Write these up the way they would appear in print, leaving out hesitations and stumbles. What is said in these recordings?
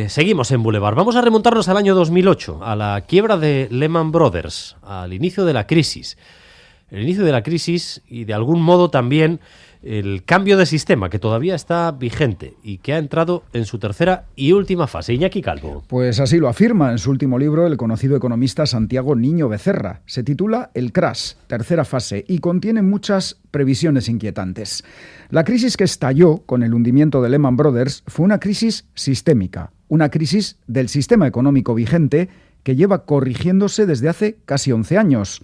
Seguimos en Boulevard. Vamos a remontarnos al año 2008, a la quiebra de Lehman Brothers, al inicio de la crisis. El inicio de la crisis y de algún modo también el cambio de sistema que todavía está vigente y que ha entrado en su tercera y última fase. Iñaki Calvo. Pues así lo afirma en su último libro el conocido economista Santiago Niño Becerra. Se titula El Crash, tercera fase, y contiene muchas previsiones inquietantes. La crisis que estalló con el hundimiento de Lehman Brothers fue una crisis sistémica, una crisis del sistema económico vigente que lleva corrigiéndose desde hace casi 11 años.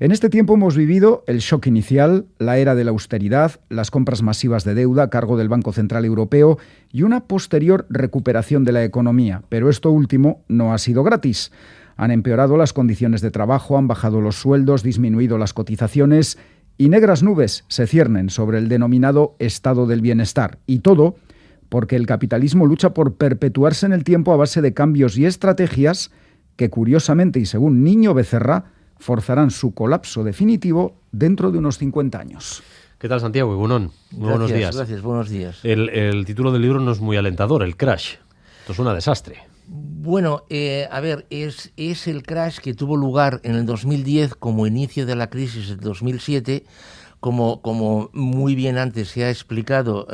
En este tiempo hemos vivido el shock inicial, la era de la austeridad, las compras masivas de deuda a cargo del Banco Central Europeo y una posterior recuperación de la economía. Pero esto último no ha sido gratis. Han empeorado las condiciones de trabajo, han bajado los sueldos, disminuido las cotizaciones y negras nubes se ciernen sobre el denominado estado del bienestar. Y todo porque el capitalismo lucha por perpetuarse en el tiempo a base de cambios y estrategias que, curiosamente y según Niño Becerra, forzarán su colapso definitivo dentro de unos 50 años. ¿Qué tal, Santiago? Buenos días. Gracias, buenos días. El título del libro no es muy alentador, el crash. Esto es un desastre. Bueno, es el crash que tuvo lugar en el 2010 como inicio de la crisis del 2007. Como muy bien antes se ha explicado,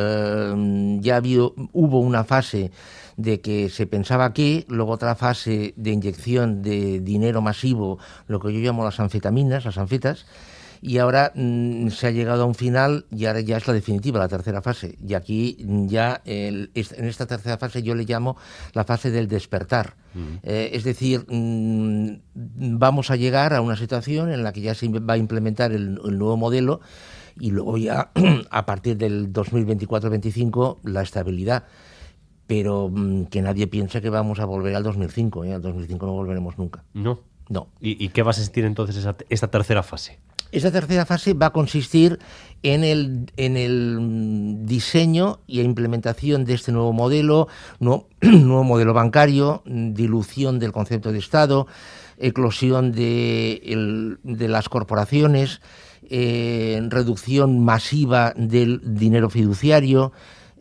hubo una fase de que se pensaba que, luego otra fase de inyección de dinero masivo, lo que yo llamo las anfetaminas, las anfetas, y ahora se ha llegado a un final y ahora ya es la definitiva, la tercera fase. Y aquí ya, en esta tercera fase yo le llamo la fase del despertar. Es decir, vamos a llegar a una situación en la que ya se va a implementar el nuevo modelo y luego ya, a partir del 2024-25, la estabilidad. Pero que nadie piense que vamos a volver al 2005. Al 2005 no volveremos nunca. No. No. ¿Y qué bases tiene entonces esta tercera fase? Esa tercera fase va a consistir en el diseño y implementación de este nuevo modelo, nuevo modelo bancario, dilución del concepto de Estado, eclosión de las corporaciones, reducción masiva del dinero fiduciario,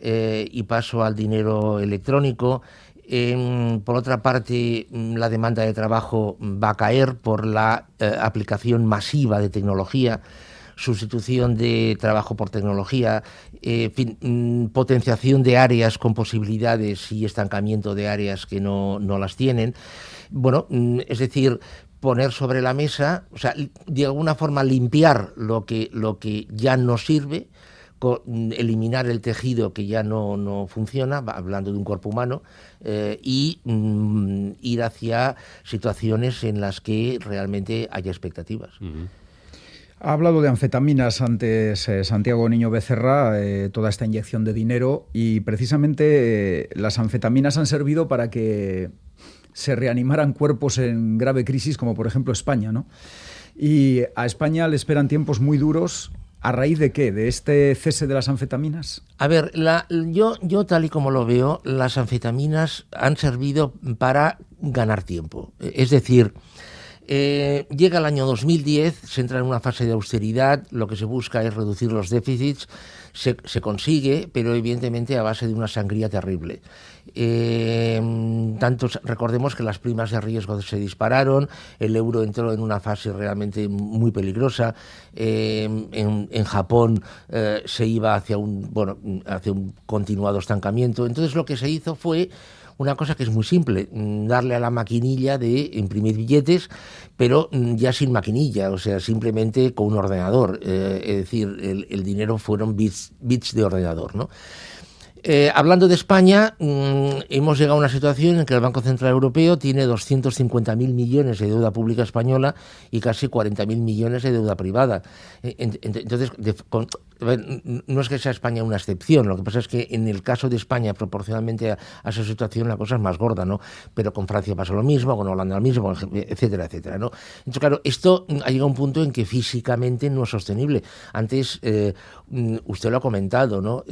y paso al dinero electrónico. Por otra parte, la demanda de trabajo va a caer por la aplicación masiva de tecnología, sustitución de trabajo por tecnología, potenciación de áreas con posibilidades y estancamiento de áreas que no las tienen. Bueno, es decir, poner sobre la mesa, o sea, de alguna forma limpiar lo que ya no sirve, eliminar el tejido que ya no funciona, hablando de un cuerpo humano, y ir hacia situaciones en las que realmente haya expectativas. Uh-huh. Ha hablado de anfetaminas antes Santiago Niño Becerra, toda esta inyección de dinero, y precisamente las anfetaminas han servido para que se reanimaran cuerpos en grave crisis, como por ejemplo España, ¿no? Y a España le esperan tiempos muy duros. ¿A raíz de qué? ¿De este cese de las anfetaminas? A ver, yo tal y como lo veo, las anfetaminas han servido para ganar tiempo. Es decir, llega el año 2010, se entra en una fase de austeridad, lo que se busca es reducir los déficits, se consigue, pero evidentemente a base de una sangría terrible. Recordemos que las primas de riesgo se dispararon, el euro entró en una fase realmente muy peligrosa, en Japón se iba hacia un continuado estancamiento. Entonces lo que se hizo fue una cosa que es muy simple, darle a la maquinilla de imprimir billetes, pero ya sin maquinilla, o sea, simplemente con un ordenador. Es decir, el dinero fueron bits de ordenador, ¿no? Hablando de España, hemos llegado a una situación en que el Banco Central Europeo tiene 250.000 millones de deuda pública española y casi 40.000 millones de deuda privada. Entonces, no es que sea España una excepción, lo que pasa es que en el caso de España, proporcionalmente a esa situación, la cosa es más gorda, ¿no? Pero con Francia pasa lo mismo, con Holanda lo mismo, etcétera, etcétera, ¿no? Entonces, claro, esto ha llegado a un punto en que físicamente no es sostenible. Antes, usted lo ha comentado, ¿no?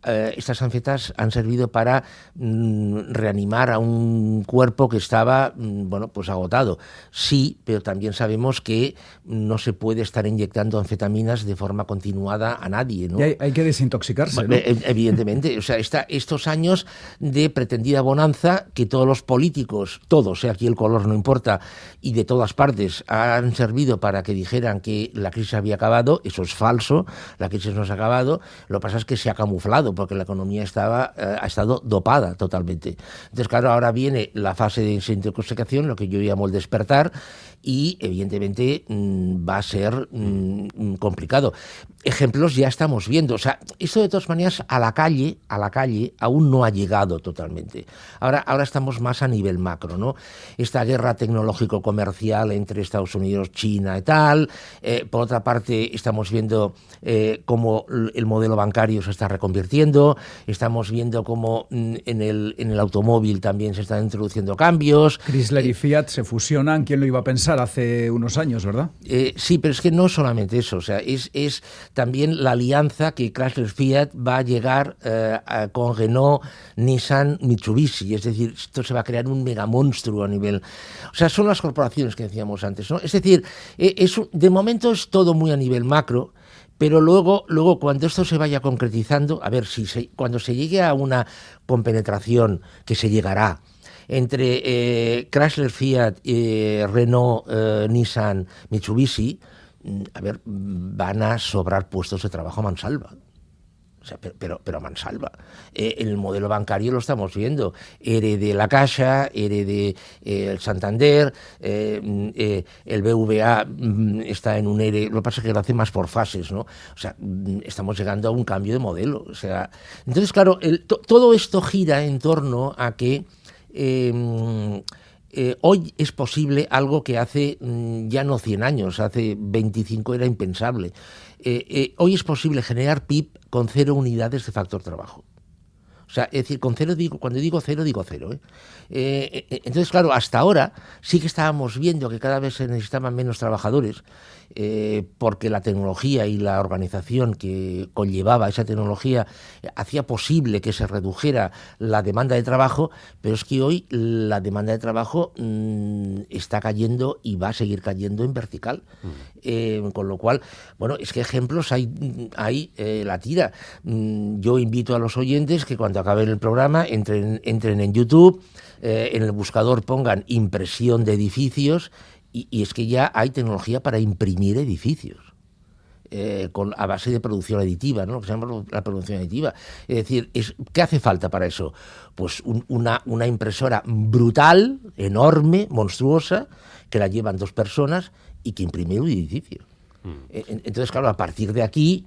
estas anfetas han servido para reanimar a un cuerpo que estaba, bueno, pues agotado. Sí, pero también sabemos que no se puede estar inyectando anfetaminas de forma continuada a nadie, ¿no? Y hay que desintoxicarse, ¿no? Evidentemente. O sea, estos años de pretendida bonanza que todos los políticos, todos, aquí el color no importa, y de todas partes han servido para que dijeran que la crisis había acabado. Eso es falso, la crisis no se ha acabado. Lo que pasa es que se ha camuflado porque la economía ha estado dopada totalmente. Entonces, claro, ahora viene la fase de desintoxicación, lo que yo llamo el despertar, y evidentemente va a ser complicado. Ejemplos ya estamos viendo. O sea, esto de todas maneras a la calle aún no ha llegado totalmente. Ahora estamos más a nivel macro, ¿no? Esta guerra tecnológico-comercial entre Estados Unidos, China y tal. Por otra parte, estamos viendo cómo el modelo bancario se está reconvirtiendo. Estamos viendo cómo en el automóvil también se están introduciendo cambios. Chrysler y Fiat se fusionan. ¿Quién lo iba a pensar hace unos años, verdad? Sí, pero es que no solamente eso. O sea, es también la alianza que Chrysler-Fiat va a llegar con Renault, Nissan, Mitsubishi. Es decir, esto se va a crear un megamonstruo a nivel... O sea, son las corporaciones que decíamos antes, ¿no? Es decir, de momento es todo muy a nivel macro, pero luego cuando esto se vaya concretizando, a ver, cuando se llegue a una compenetración, que se llegará, entre Chrysler, Fiat, Renault, Nissan, Mitsubishi, a ver, van a sobrar puestos de trabajo a mansalva. O sea, pero a mansalva. En el modelo bancario lo estamos viendo. ERE de la Caixa, ERE de el Santander, el BVA está en un ERE. Lo que pasa es que lo hace más por fases, ¿no? O sea, estamos llegando a un cambio de modelo. O sea, entonces, claro, todo esto gira en torno a que hoy es posible algo que hace ya no 100 años, hace 25 era impensable. Hoy es posible generar PIB con 0 unidades de factor trabajo. O sea, es decir, cuando digo cero, digo cero. Entonces, claro, hasta ahora sí que estábamos viendo que cada vez se necesitaban menos trabajadores, porque la tecnología y la organización que conllevaba esa tecnología hacía posible que se redujera la demanda de trabajo, pero es que hoy la demanda de trabajo está cayendo y va a seguir cayendo en vertical. Con lo cual, bueno, es que ejemplos hay la tira. Yo invito a los oyentes que cuando acaben el programa entren en YouTube, en el buscador pongan impresión de edificios, y es que ya hay tecnología para imprimir edificios. A base de producción aditiva, ¿no? Lo que se llama la producción aditiva. Es decir, ¿qué hace falta para eso? Pues una impresora brutal, enorme, monstruosa, que la llevan 2 personas y que imprime un edificio. Entonces, claro, a partir de aquí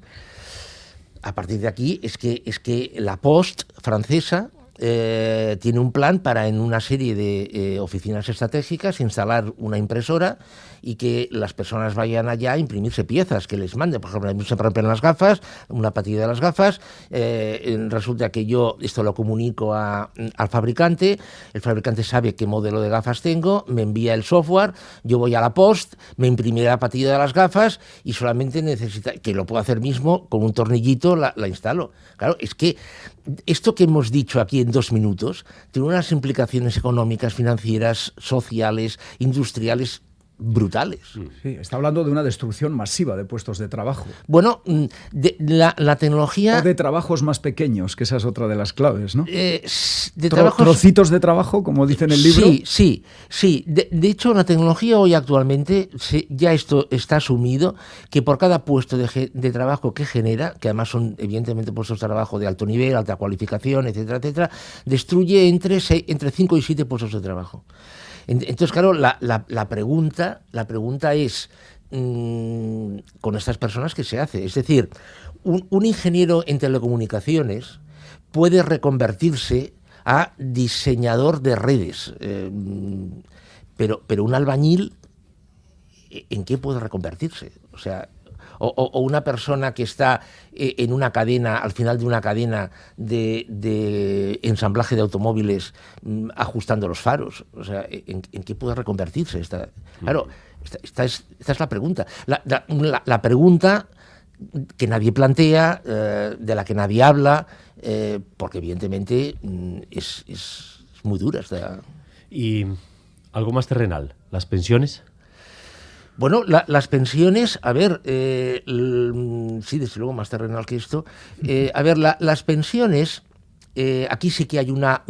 es que la Post francesa tiene un plan para en una serie de oficinas estratégicas instalar una impresora y que las personas vayan allá a imprimirse piezas que les manden. Por ejemplo, se rompen las gafas, una patilla de las gafas, resulta que yo esto lo comunico al fabricante, el fabricante sabe qué modelo de gafas tengo, me envía el software, yo voy a la Post, me imprime la patilla de las gafas y solamente necesita, que lo puedo hacer mismo, con un tornillito la instalo. Claro, es que esto que hemos dicho aquí en 2 minutos tiene unas implicaciones económicas, financieras, sociales, industriales brutales. Sí, está hablando de una destrucción masiva de puestos de trabajo. Bueno, la tecnología... O de trabajos más pequeños, que esa es otra de las claves, ¿no? Trabajos... Trocitos de trabajo, como dice en el libro. Sí. De hecho, la tecnología hoy actualmente, ya esto está asumido, que por cada puesto de trabajo que genera, que además son evidentemente puestos de trabajo de alto nivel, alta cualificación, etcétera, destruye entre 5 y 7 puestos de trabajo. Entonces, claro, la pregunta es, con estas personas, ¿qué se hace? Es decir, un ingeniero en telecomunicaciones puede reconvertirse a diseñador de redes, pero un albañil, ¿en qué puede reconvertirse? O sea... O una persona que está en una cadena, al final de una cadena de ensamblaje de automóviles, ajustando los faros. O sea, ¿en qué puede reconvertirse? Claro, esta es la pregunta. La pregunta que nadie plantea, de la que nadie habla, porque evidentemente es muy dura. Y algo más terrenal, ¿las pensiones? Bueno, las pensiones, a ver, sí, desde luego más terrenal que esto. A ver, las pensiones, aquí sí que hay una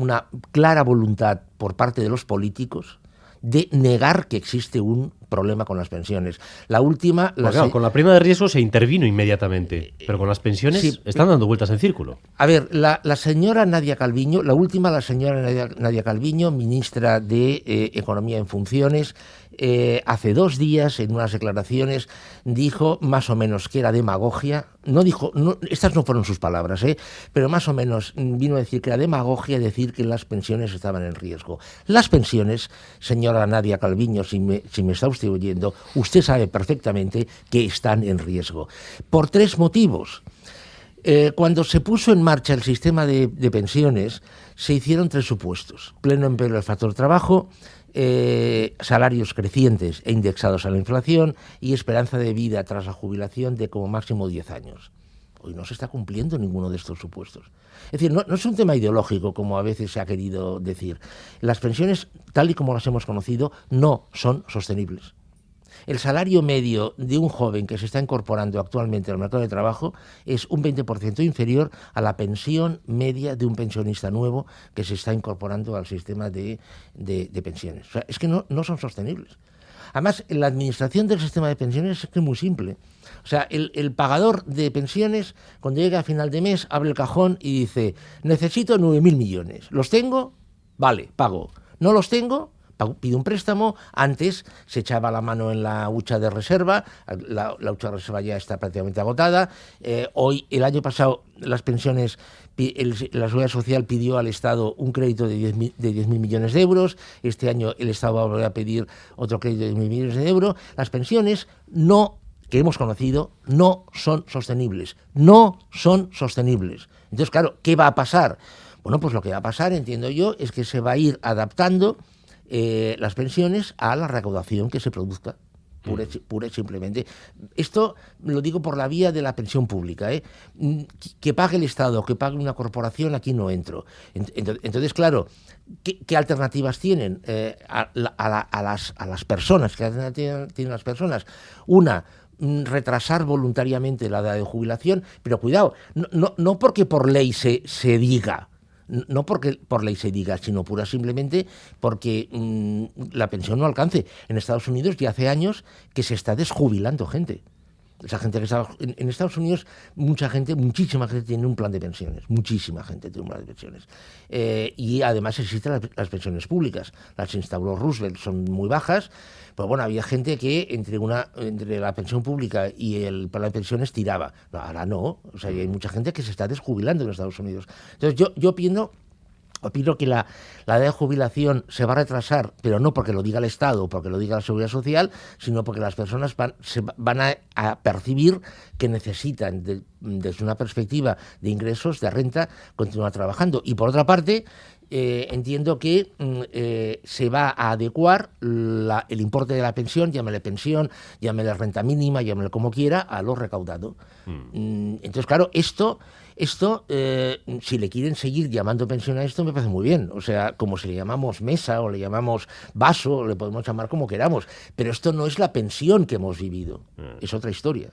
clara voluntad por parte de los políticos de negar que existe un problema con las pensiones. La última... Claro, con la prima de riesgo se intervino inmediatamente, pero con las pensiones sí, están dando vueltas en círculo. A ver, la señora Nadia Calviño, la señora Nadia Calviño, ministra de Economía en funciones, hace 2 días, en unas declaraciones, dijo más o menos que era demagogia. No dijo, estas no fueron sus palabras, pero más o menos vino a decir que era demagogia decir que las pensiones estaban en riesgo. Las pensiones, señora Nadia Calviño, si me está usted oyendo, usted sabe perfectamente que están en riesgo. Por 3 motivos. Cuando se puso en marcha el sistema de pensiones, se hicieron 3 supuestos. Pleno empleo del factor trabajo, salarios crecientes e indexados a la inflación y esperanza de vida tras la jubilación de como máximo 10 años. Hoy no se está cumpliendo ninguno de estos supuestos. Es decir, no es un tema ideológico, como a veces se ha querido decir. Las pensiones, tal y como las hemos conocido, no son sostenibles. El salario medio de un joven que se está incorporando actualmente al mercado de trabajo es un 20% inferior a la pensión media de un pensionista nuevo que se está incorporando al sistema de pensiones. O sea, es que no son sostenibles. Además, la administración del sistema de pensiones es muy simple. O sea, el pagador de pensiones, cuando llega a final de mes, abre el cajón y dice, necesito 9.000 millones. ¿Los tengo? Vale, pago. ¿No los tengo? Pide un préstamo. Antes se echaba la mano en la hucha de reserva, la hucha de reserva ya está prácticamente agotada. Hoy, el año pasado, las pensiones, la Seguridad Social pidió al Estado un crédito de 10.000 millones de euros. Este año el Estado va a volver a pedir otro crédito de 10.000 millones de euros. Las pensiones que hemos conocido no son sostenibles. No son sostenibles. Entonces, claro, ¿qué va a pasar? Bueno, pues lo que va a pasar, entiendo yo, es que se va a ir adaptando las pensiones a la recaudación que se produzca, pura y simplemente. Esto lo digo por la vía de la pensión pública, que pague el Estado, que pague una corporación, aquí no entro. Entonces, claro, ¿qué alternativas tienen a las personas? ¿Qué alternativas tienen las personas? Una, retrasar voluntariamente la edad de jubilación, pero cuidado, no porque por ley se diga, no porque por ley se diga, sino pura simplemente porque la pensión no alcance. En Estados Unidos ya hace años que se está desjubilando gente. Esa gente que está en Estados Unidos, muchísima gente tiene un plan de pensiones, muchísima gente tiene un plan de pensiones. Y además existen las pensiones públicas. Las instauró Roosevelt, son muy bajas, pero bueno, había gente que entre la pensión pública y el plan de pensiones tiraba. No, ahora no, o sea, hay mucha gente que se está desjubilando en Estados Unidos. Entonces yo opino que la edad de jubilación se va a retrasar, pero no porque lo diga el Estado o porque lo diga la Seguridad Social, sino porque las personas van a percibir que necesitan, desde una perspectiva de ingresos, de renta, continuar trabajando. Y por otra parte, entiendo que se va a adecuar el importe de la pensión, llámele pensión, llámele renta mínima, llámele como quiera, a lo recaudado. Entonces, claro, esto, si le quieren seguir llamando pensión a esto, me parece muy bien. O sea, como si le llamamos mesa o le llamamos vaso, le podemos llamar como queramos. Pero esto no es la pensión que hemos vivido. Es otra historia.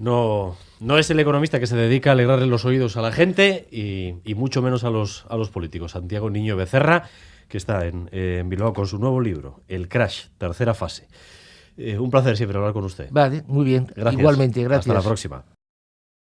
No es el economista que se dedica a alegrarle los oídos a la gente y mucho menos a los políticos. Santiago Niño Becerra, que está en Bilbao con su nuevo libro, El Crash, tercera fase. Un placer siempre hablar con usted. Vale, muy bien. Gracias. Igualmente, gracias. Hasta la próxima.